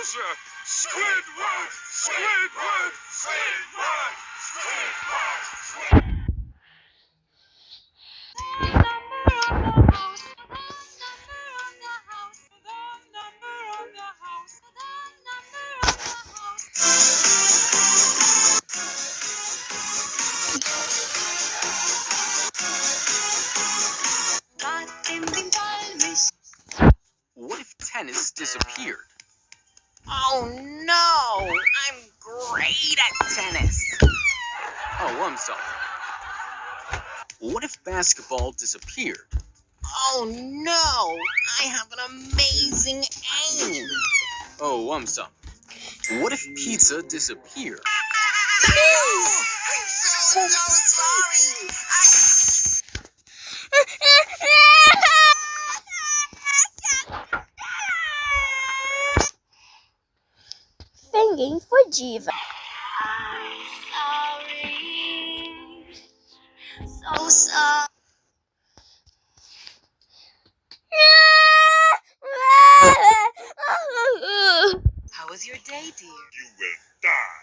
loser! Squidward! Squidward! Squidward! Squidward! What if tennis disappeared? Oh no! I'm great at tennis! Oh, I'm sorry. What if basketball disappeared? Oh no! I have an amazing aim! Oh, I'm sorry. What if pizza disappeared? I'm so sorry! Singing for Jiva. I'm sorry, so sorry. How was your day, dear? You will die!